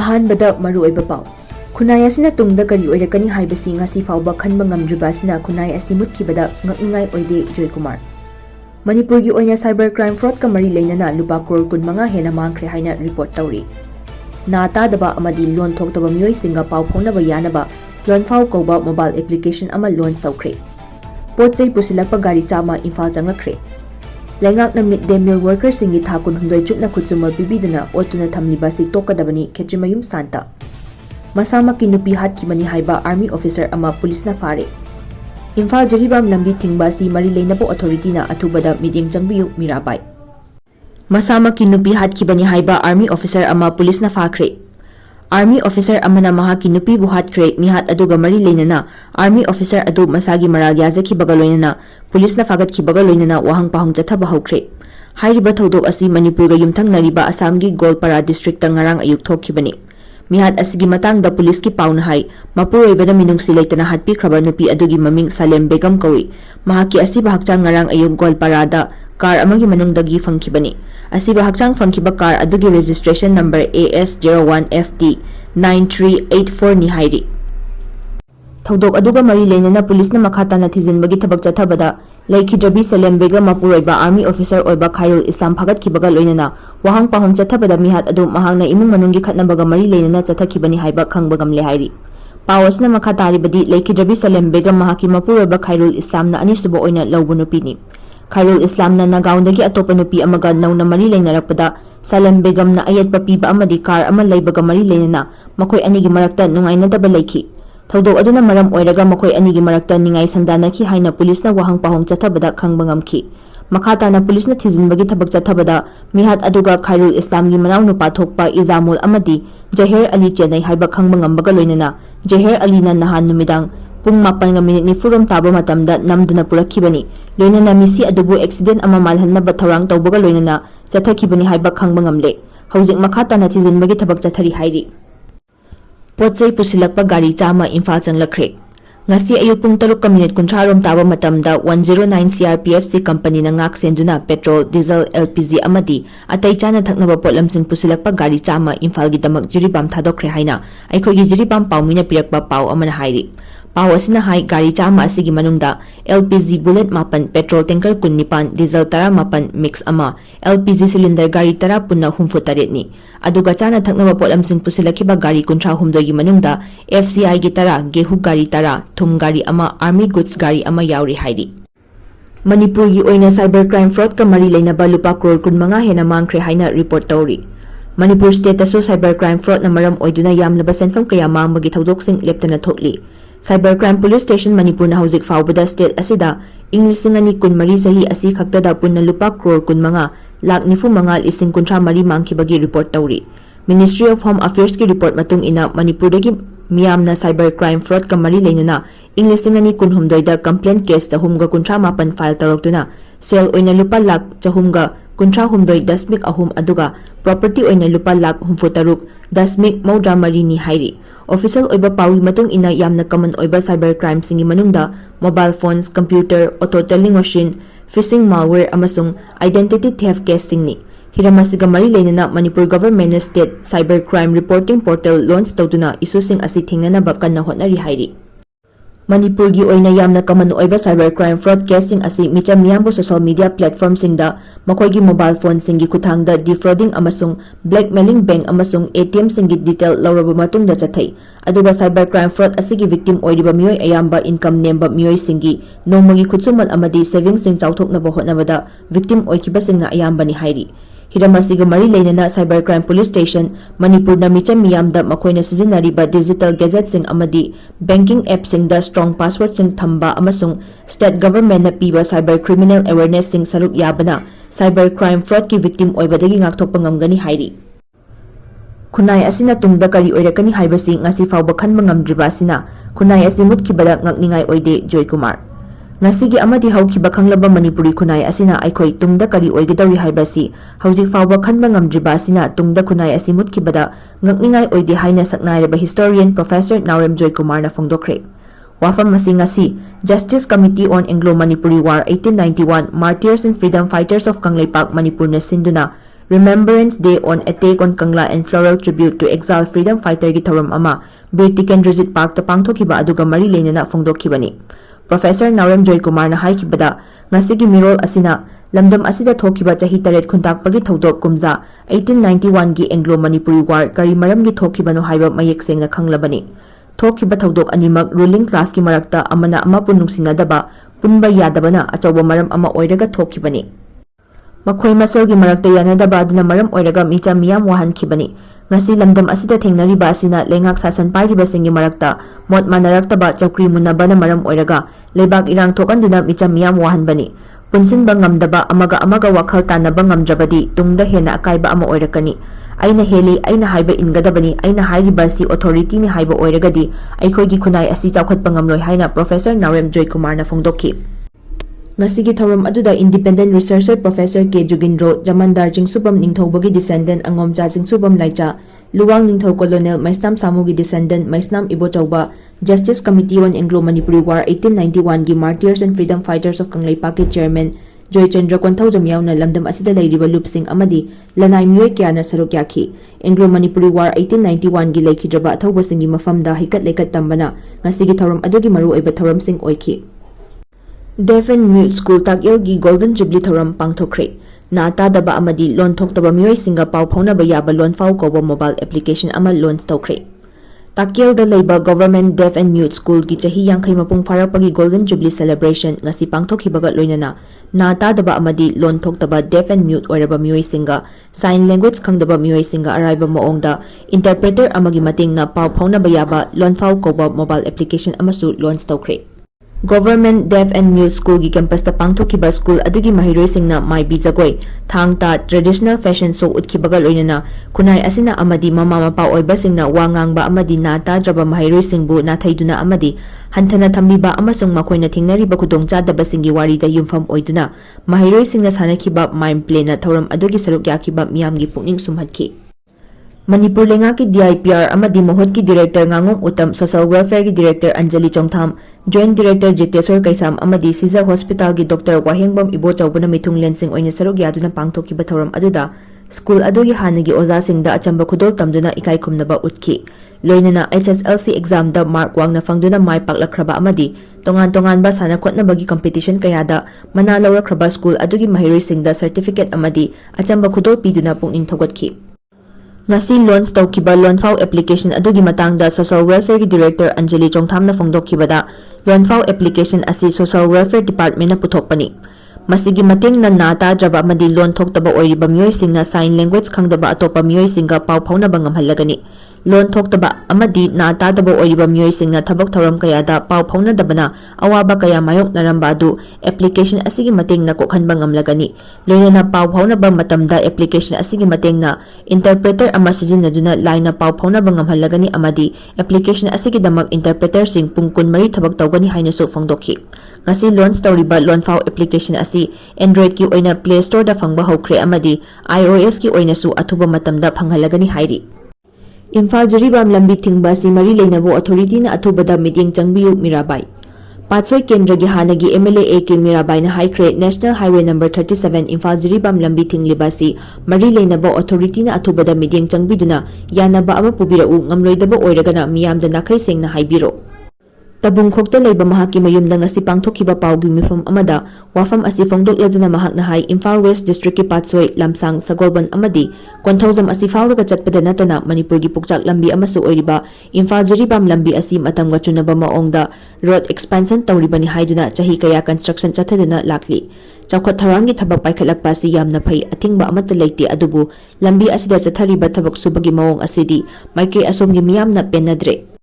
ꯑꯍꯥꯟꯕꯗ ꯃꯔꯨꯑꯣꯏꯕ ꯄꯥꯎ ꯈꯨꯟꯅꯥꯏ ꯑꯁꯤꯅ ꯇꯨꯡꯗ ꯀꯔꯤ ꯑꯣꯏꯔꯛꯀꯅꯤ ꯍꯥꯏꯕꯁꯤ ꯉꯁꯤ ꯐꯥꯎꯕ ꯈꯟꯕ ꯉꯝꯗ꯭ꯔꯤꯕ ꯑꯁꯤꯅ ꯈꯨꯟꯅꯥꯏ ꯑꯁꯤ ꯃꯨꯠꯈꯤꯕꯗ ꯉꯛꯅꯤꯡꯉꯥꯏ ꯑꯣꯏꯗꯦ ꯖꯣꯏꯀꯨꯃꯥꯔ ꯃꯅꯤꯄꯨꯔꯒꯤ ꯑꯣꯏꯅ ꯁꯥꯏꯕꯔ ꯀ꯭ꯔꯥꯏꯝ ꯐ꯭ꯔꯣꯗꯀ ꯃꯔꯤ ꯂꯩꯅꯅ ꯂꯨꯄꯥ ꯀ꯭ꯔꯣꯔ 15 ꯍꯦꯟꯅ ꯃꯥꯡꯈ꯭ꯔꯦ ꯍꯥꯏꯅ ꯔꯤꯄꯣꯔꯠ ꯇꯧꯔꯤ ꯅꯥ ꯇꯥꯗꯕ ꯑꯃꯗꯤ ꯂꯣꯟ ꯊꯣꯛꯇꯕ ꯃꯤꯑꯣꯏꯁꯤꯡꯒ ꯄꯥꯎ ꯐꯥꯎꯅꯕ ꯌꯥꯅꯕ ꯂꯣꯟꯐꯥꯎ ꯀꯧꯕ ꯃꯣꯕꯥꯏꯜ ꯑꯦꯄ꯭ꯂꯤꯀꯦꯁꯟ ꯑꯃ ꯂꯣꯟꯆ ꯇꯧꯈ꯭ꯔꯦ ꯄꯣꯠꯆꯩ ꯄꯨꯁꯤꯜꯂꯛꯄ ꯒꯥꯔꯤ 100 ꯏꯝꯐꯥꯜ ꯆꯪꯂꯛꯈ꯭रे ꯂꯩꯉꯥꯛꯅ ꯃꯤꯗ ꯗꯦ ꯃꯤꯜ ꯋꯥꯔꯀꯔꯁꯤꯡꯒꯤ ꯊꯥ 18 ꯆꯨꯞꯅ ꯈꯨꯠꯁꯨꯃꯜ ꯄꯤꯕꯤꯗꯨꯅ ꯑꯣꯠꯇꯨꯅ ꯊꯝꯂꯤꯕ ꯑꯁꯤ ꯇꯣꯛꯀꯗꯕꯅꯤ ꯈꯦꯇ꯭ꯔꯤꯃꯌꯨꯝ ꯁꯥꯟꯇ ꯃꯁꯥꯃꯛꯀꯤ ꯅꯨꯄꯤ ꯍꯥꯠꯈꯤꯕꯅꯤ ꯍꯥꯏꯕ ꯑꯥꯔꯃꯤ ꯑꯣꯐꯤꯁꯔ ꯑꯃ ꯄꯨꯂꯤꯁꯅ ꯐꯥꯔꯦ ꯏꯝꯐꯥꯜ ꯖꯤꯔꯤꯕꯥꯝ ꯂꯝꯕꯤ ꯊꯤꯡꯕ ꯑꯁꯤ ꯃꯔꯤ ꯂꯩꯅꯕ ꯑꯣꯊꯣꯔꯤꯇꯤꯅ ꯑꯊꯨꯕꯗ ꯃꯤꯠꯌꯦꯡ ꯆꯪꯕꯤꯌꯨ ꯃꯤꯔꯥꯕꯥꯏ ꯃꯁꯥꯃꯛꯀꯤ ꯅꯨꯄꯤ ꯍꯥꯠꯈꯤꯕꯅꯤ ꯍꯥꯏꯕ ꯑꯥꯔꯃꯤ ꯑꯣꯐꯤꯁꯔ ꯑꯃ ꯄꯨꯂꯤꯁꯅ ꯐꯥꯈ꯭रे आर्मी ऑफिसर अमना महाकी नुपीबु हाटख्रे मिहात अदुगा मरी लेनना आर्मी ऑफिसर अदु मसागी मराल याजखिबगा लोइनना पुलिसना फागतखिबगा लोइनना वाहंग पाहंग चथबा हौख्रे हाइरिबा थौदोक असि मणिपुरगा युमथंगनरिबा असमगी गोलपारा डिस्ट्रिक्ट नगारांग अयुक थोखिबनि मिहात असिगी मतांगदा पुलिस की पाउन हाई मपुरोइबना मिनुंगसि लेतना हाटपिख्रबा नुपी अदुगी ममिंग सालेम बेगम कौई महाकी असिबा हक्चांग ngarang अयुक गोलपारादा कार अमगी मनुंगदगी फंखिबनि असिबा हक्चांग फंखिबा कार अदुगी रजिस्ट्रेशन नंबर AS01FT 9384 नि हाइरि थौदोक अदुगा मरी लेनना पुलिसना मखाताना थिजिनबगी थबक चथबदा लेखिद्रबी सलेम बेगम मपुरोइबा आर्मी ऑफिसर ओइबा खैरुल इस्लाम फागतखिबगा लोइनना वाहंग पाहंग चथबदा मिहात अदु महांगना इमुंग मनुंगी खतनबगा मरी लेनना चथखिबनि हाइबा खंगबगमले हाइरि पावसना मखातारिबदी लेखिद्रबी सलेम बेगम महाकी मपुरोइबा खैरुल इस्लामना अनिसुबा ओइना लौबु नुपीनि खैरुल इस्लामना नगाउंदगी अतोपा नुपी अमगा नौना मरी लेनरकपदा सलेम बेगमना अयतपा पीबा अमदी कार अमा लैबगा मरी लेनना मखोय अनिगी मरक्ता नुंगाइनदबा लेखि थौदोक अदुना मरम ओइरगा मखोय अनिगी मरक्ता निंगाई संदानखि हाइना पुलिसना वाहंग पाहंग चथबदा खंगबा ngamखि मखाताना पुलिसना थिजिनबगी थबक चथबदा मिहात अदुगा खैरुल इस्लामगी मनाव नुपा थोकपा इजामुल अमदी जहेर अली चेनई हाइबा खंगबा ngambगा लोइनना जहेर अलीना नहान नुमिदांग पुंग 4:40 ताबा मतमदा नमदुना पुरखिबनि लोइनना मिसी अदुबु एक्सीडेंट अमा मालहन्नबा थौरांग तौबगा लोइनना चथखिबनि हाइबा खंगबा ngamle हौजिक मखाताना थिजिनबगी थबक चथरी हाइरि पोचै पुसिलकपा गाड़ी 100 Imphal चंगलखरे ngasi ayuk pung 3:30 rom taba matamda 109 CRPFC company na ngak senduna petrol diesel LPG amadi atai chana thaknaba potlamsing pusilakpa gari 100 imphal gi damak jiribam thadokre haina aikhoi gi jiribam paumina pirakpa pau amana hairi pau asina hai gari 100 asigi manungda LPG bullet 9 petrol tanker 19 diesel 18 mix ama LPG cylinder gari 10 punna 64 ni aduga chana thaknaba potlamsing pusilakhiba gari 36 gi manungda FCI gi 10 gehu gari 10 थुम गाड़ी अमा army goods गाड़ी अमा यावरी हाइरि मणिपुर की ओइना cyber crime fraud का मरी लेनबा लुपा करोड़ 15 हेना मांगख्रे हाइना रिपोर्ट तौरी मणिपुर स्टेट असो साइबर क्राइम फ्रॉड न मरम ओइदुना यामलबा सेंफम कया मांगबगी थौदोकसिंग लेप्तना थोकली cyber crime police station Manipur ना हौजिक फावबदा स्टेट असिदा इंग्लिश नि कुनमरी सही असि खक्तदा पुन्ना लुपा करोड़ 15 लाख 95 लिसिंग 130 मांगखिबगी रिपोर्ट तौरी मिनिस्ट्री ऑफ होम अफेयर्स की रिपोर्ट मतुंग इना मणिपुर की मियामना साइबर क्राइम फ्रॉड का मरी लेनना इंग्लिश नि कुनहुमदोइदा कंप्लेंट केस 138 फाइल तौरक्तुना सेल ओइना लुपा लाख 138.3 अदुगा प्रॉपर्टी ओइना लुपा लाख 63.93 नि हाइरि ऑफिशियल ओइबा पावी मतुंग इना यामना कॉमन ओइबा साइबर क्राइम सिंगी मनुंगदा mobile phones computer auto telling machine phishing malware अमसुंग आइडेंटिटी थेफ्ट केस सिंगनी हिरामसिगा मरी लेनना Manipur government state cyber crime reporting portal launch तौदुना इशूसिंग असि थिंगनबा कन्ना होटनरी हाइरि मणिपुर की ओइना यामना कॉमन ओइबा साइबर क्राइम फ्रॉड केसिंग असि मिचम मियामबो सोशल मीडिया प्लेटफॉर्म सिंगदा मखोइगी मोबाइल फोन सिंगी खुथांगदा डिफ्रॉडिंग अमसुंग ब्लैकमेलिंग बैंक अमसुंग एटीएम सिंगी डिटेल लौरबा मतुंगदा चथै अदुगा साइबर क्राइम फ्रॉड असिगी विक्टिम ओइरिबा मियोय अयाम्बा इनकम नेम्बा मियोय सिंगी नोमगी खुचुमल अमदी सेविंग सिंग चाउथोकनबा होटनबदा विक्टिम ओइखिबा सिंगना अयाम्बानी हाइरि हिरामसिगा मरी लेनना cyber crime police station Manipur ना मिचम मियामदा मखोइना सिजिनारिबा डिजिटल गैजेट सिंग अमदी बैंकिंग ऐप सिंग दा स्ट्रांग पासवर्ड सिंग थंबा अमसुंग स्टेट गवर्नमेंट ना पीबा साइबर क्रिमिनल अवेयरनेस सिंग सरुक याबना साइबर क्राइम फ्रॉड की विक्टिम ओइबदगी ngakthokpa ngamgani hairi खुनाई असिना तुंगदा करी ओइरकनी हाइबसि ngasi फावबा खनबा ngamdriba asina खुनाई asi mutkibada ngakningai oide joykumar ngasigi amadi haukiba khanglaba manipuri khunai asina aikhoi tungda kari oigidari haibasi hauji fawba khanba ngamdriba asina tungda khunai asi mutkibada ngakningai oide haina saknaireba historian professor Naurem Joykumar na phongdokre wafam masi ngasi Justice Committee on Anglo Manipuri War 1891 Martyrs and Freedom Fighters of Kangleipak Manipur na sinduna Remembrance Day on Attack on Kangla and Floral Tribute to Exile Freedom Fighter gi thoram ama Bir Tikendrojit Park ta pangthokhiba aduga mari leinana phongdokhibani. Professor Naurem Joy Kumar na haikibada ngasigi mirol asina lamdam asida thokiba chahi taret khuntakpagi thodok kumza 1891 gi Anglo Manipuri War kari maram gi thokibano haiba mayek sengna khanglabani. Thokiba thodok animak ruling class ki marakta amana ama punungsinadaba punba yadabana achawba maram ama oiraga thokibani. Makhoi masal gi marakta yanadaba aduna maram oiraga micha miyam wahankhibani. Ngasi lamdam asida thengnariba asina lengak sasan pairiba singi marakta mot manaraktaba chawkri munabana maram oiraga leibak irang thokanduna micha miyam wahanbani. Punsinba ngamdaba amaga wakhal tanaba ngamdrabadi tungda hena akaiba ama oirakani. Aina heli aina haiba ingadabani aina hairiba si authority ni haiba oiragadi aikhoigi khunai asi chawkhatpa ngamloi haina Professor Naurem Joy Kumar na phongdokhi. Ngasigi thoram aduda independent researcher Professor K Jugindro Jamandar Jingsubam Ningthobagi descendant Angomcha Jingsubam Laicha Luwang Ningtho Colonel Maisnam Samugi descendant Maisnam Ibochauba Justice Committee on Anglo Manipuri War 1891 gi Martyrs and Freedom Fighters of Kangleipak Chairman Joy Chandra Konthau Jamyauna lamdam asida lairiba lupsing amadi lanai miyoi kyana saruk yakhi. Anglo Manipuri War 1891 gi laikhidraba athobasingi mafamda hikat leikat tambana ngasigi thoram adugi maru oiba thoram sing oikhi. Deaf and Mute School Takil gi Golden Jubilee Thoram Pangthokre. Na tadaba amadi lon thoktaba miyoi singa pau phaunaba yaba lon fau koba mobile application ama launch tawkre. Takil da leiba Government Deaf and Mute School gi chahi yangkhai mapung pharapagi Golden Jubilee Celebration ngasi pangthokhibaga loinana na tadaba amadi lon thoktaba Deaf and Mute oiraba miyoi singa sign language khangdaba miyoi singa araiba maongda interpreter amagi matingna pau phaunaba yaba lon fau koba mobile application amasu launch tawkre. Government Deaf and Mute School gi campus ta pangthokhiba school adugi mahiroi singna mai bijagoi thangta traditional fashion show utkhibaga loinana kunai asina amadi mama mapa oiba singna wangangba amadi na ta draba mahiroi singbu na thaiduna amadi hanthana thambiba amasung makoina thingnariba khudongcha daba singi wari da yumfam oiduna mahiroi singna sanakhiba mime play na thoram adugi saruk yakhiba miyamgi pukning sumhatkhi. Manipur lenga ki DIPR amadi mohot ki director ngangom utam social welfare ki director Anjali Chongtham joint director Jiteswar Kaisam amadi Siza Hospital ki Dr. Wahengbam Ibo Chawbana mithung lensing oina saruk yaduna pangthokhiba thoram aduda school adugi hanagi oza singda achamba khudol tamduna ikai khumnaba utkhi. Loinana HSLC exam da mark wangna fangduna mai paklakraba amadi tongan ba sana khotnabagi competition kayada mana lawrakraba school adugi mahiroi singda certificate amadi achamba khudol piduna pungning thogatkhi. Ngasi launch tawkiba lonfau application adugi matangda social welfare ki director Anjali Chongtham na phongdokhibada lonfau application asi social welfare department na puthokpani. Masigi mating na nata draba amadi lon thoktaba oiriba miyoi singna sign language khangdaba atopa miyoi singa pau phaunaba ngamhallagani. Lon thoktaba amadi nata daba oiriba miyoi singna thabak thoram kayada pau phaunadabana awaba kaya mayok naramba adu application asigi mating na kokhanba ngamlagani. Loinana pau phaunaba matamda application asigi mating na interpreter ama sijinaduna line na pau phaunaba ngamhallagani amadi application asigi damak interpreter sing pungkun mari thabak tawgani haina so phongdokhi. Ngasi launch tawriba lonfau application asi Android ki oina Play Store da phangba hokre amadi iOS ki oina su athuba matamda phanghalagani hairi. Imphal Jiribam lambi thingba si mari leinabo authority na athubada meeting changbiu Mirabai. Patsoi Kendra gi hanagi MLA AK Mirabai na Hatkhre National Highway number 37 Imphal Jiribam lambi thingliba si mari leinabo authority na athubada meeting changbiduna yanaba ama pubirau ngamloidaba oiragana miyamda nakhai sengna haibiro. Tabung khokta leiba mahaki mayumda ngasi pangthokhiba paugi mifam amada wafam asi phongdokladuna mahakna hai Imphal West District ki Patsoi Lamsang Sagolban amadi Konthauzam asi fawraga chatpada natana Manipur gi pukchak lambi amasu oiriba Imphal Jiribam lambi asi matamga chunaba maongda road expansion tawribani haiduna chahi kaya construction chathaduna lakli. Chawkhat tharangi thabak paikhatlakpa si yamna phai athingba amata leite adubu lambi asida chathariba thabak subagi maong asidi maike asomgi miyamna penadre.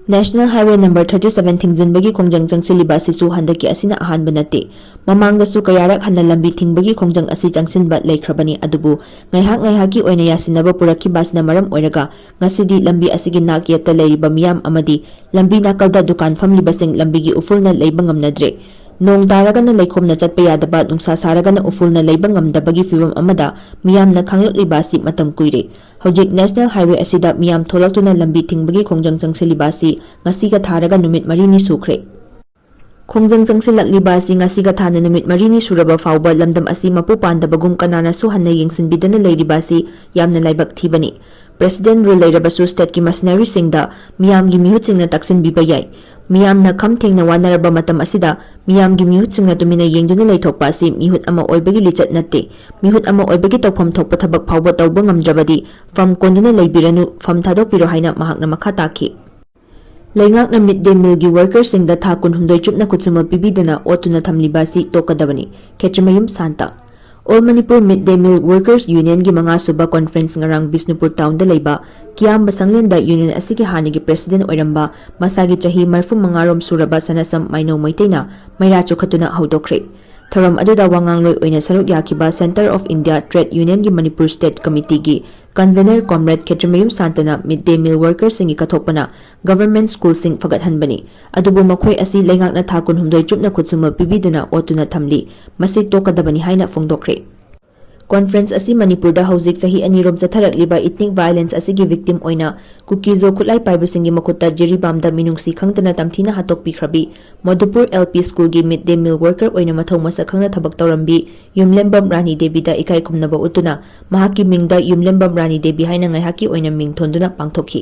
National Highway number 37 thingzinbagi khongjang changsiliba asisu handaki asina ahanba nate mamangda su kayarak hanna lambi thingbagi khongjang asi changsinba laikhrabani adubu ngaihaki oina yasinaba puraki basna maram oiraga ngasidi lambi asigi nakyata leiriba miyam amadi lambi nakalda dukan famlibasing lambigi ufulna leiba ngamnadre nong daragana leikhomna chatpa yadaba nungsa saragana ufulna leiba ngamdabagi fibam amada miyamna khanglaklibasi matam kuire. Hojik National Highway asida miyam tholaktuna lambi thingbagi khongjang changsiliba si ngasi ka tharaga numit marini sukre. Khongjang changsilakliba asi ngasiga thana numit marini suraba fauba lamdam asi mapu pandabagum kanana su hanna yengsinbidana leiriba asi yamna laibak thibani. President rule leirabasu state ki machinery singda miyamgi mihut singna taksinbiba yai. Miyamna kham thengna wanaraba matam asida miyamgi mihut singna tumina yengduna leithokpa asi mihut ama oibagi lichat natte. Mihut ama oibagi tawpham thokpa thabak phauba tawba ngamdrabadi fam konduna leibiranu fam thadokpiro haina mahakna makha takhi. Leingakna midday meal gi workers singda tha kunhumdoi chupna kutsumal pibidana otuna thamlibasi tokadabani. Ketchamayum Santa. All Manipur Midday Meal Workers Union gi mga suba conference ngarang Bisnupur town da leiba kiyam basanglenda union asigi hanigi president oiramba masagi chahi marfu mangarom suraba sanasam maino maitena mairachu khatuna haudokre. Tharam aduda wangangloi oina saruk yakiba Center of India Trade Union gi Manipur State Committee gi convener Comrade Ketchamayum Santana Midday Meal Workers singi kathokpana government school sing fagathanbani. Adubu makhoi asi leingakna thakun humdoi chupna khutsumal pibidana otuna thamli masik tokadabani haina fongdokre. Conference asi Manipurda hauzik sahi anirom chatharakliba ethnic violence asigi victim oina kukizo khulai paibasingi makutta jiribamda minungsi khangtana tamthina hatokpikhrabi Madhupur LP School gi midday meal worker oina mathau masa khangna thabak tawrambi Yumlembam Rani Devi da ikai khumnaba utuna mahaki mingda Yumlembam Rani Devi haina ngaihaki oina ming thonduna pangthokhi.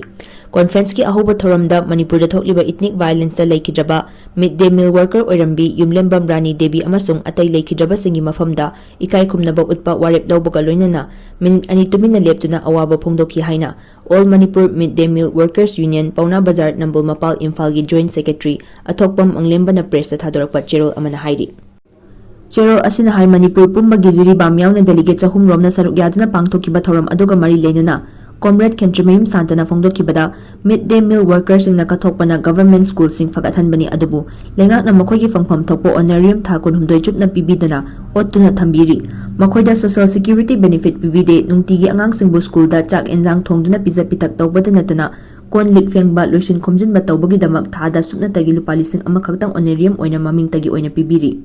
Conference ki ahoba thoramda Manipurda thokliba ethnic violence da leikidraba midday meal worker oirambi Yumlembam Rani Devi amasung atai leikidraba singi mafamda ikai khumnaba utpa warep lawbaga loinana minute ani tumina leptuna awaba phongdokhi haina All Manipur Midday Meal Workers Union Pauna Bazar Nambul Mapal Imphal gi Joint Secretary Athokpam Anglembana Press ta thadorakpa Cherol Amana hairi. Cherol asina hai Manipur pumbagi jiri bamyauna delegate chahum romna saruk yaduna pangthokiba thoram aduga mari leinana Comrade Ketchamayum Santana fongdokibada midday meal workers singna kathokpana government school sing fagathanbani adubu lengakna makhoigi fangpham thokpo honorarium thakun humdoi chupna pibidana ottuna thambiri makhoida social security benefit pibide nungtigi angang singbu school da chak enjang thongduna pija pitak tawbada natana kon lik fengba loisin khomjinba tawbagi damak thada supna tagi lupa lising ama khaktang honorarium oina maming tagi oina pibiri.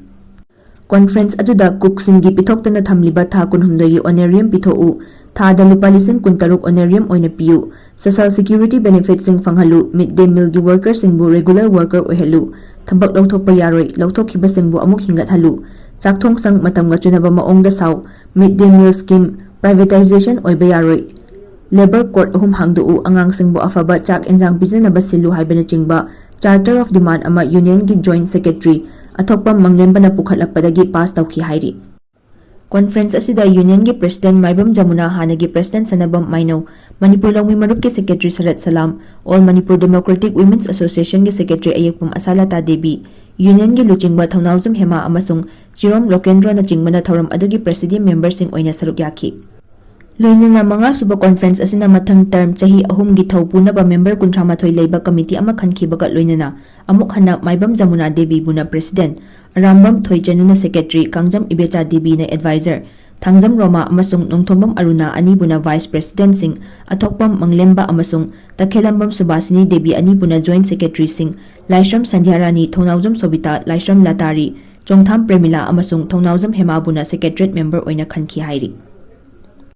Conference aduda cook singi pithoktana thamliba thakun humdoi honorarium pithoku thada lupa lising kuntaruk honorarium oina piu social security benefit sing fanghalu midday meal gi workers singbu regular worker oihelu thabak lauthokpa yaroi lauthokhiba singbu amuk hingathalu chakthong sang matamga chunaba maongda saw midday meal scheme privatization oiba yaroi labor court ahum hangdu angang singbu afaba chak enjang bijanaba silu haibana chingba charter of demand ama union gi joint secretary athokpa manglembana pukhatlakpadagi pass tawki hairi. Conference asida union gi president Maibam Jamuna hanagi president Sanabam Maino Manipur Lawmi Marup ki secretary Sarat Salam All Manipur Democratic Women's Association gi secretary Ayekpum Asalata Devi union gi luchingba Thaunauzum Hema amasung Chirom Lokendra na chingmana thoram adugi presidium members sing oina saruk yaki. Loinana mga suba conference asina mathang term chahi ahum gi thaupunaba member kunthamathoi leiba committee ama khankhibaga loinana amuk hana Maibam Jamuna Devi buna president Rambam Thoichanuna secretary Kangjam Ibecha Devi na advisor Thangjam Roma amasung Nongthombam Aruna ani buna vice president sing Athokpam Manglemba amasung Takhelambam Subasini Devi ani buna joint secretary sing Laishram Sandhyarani Thaunauzam Sobita Laishram Latari Chongtham Premila amasung Thaunauzam Hema buna secretariat member oina khankhi hairi.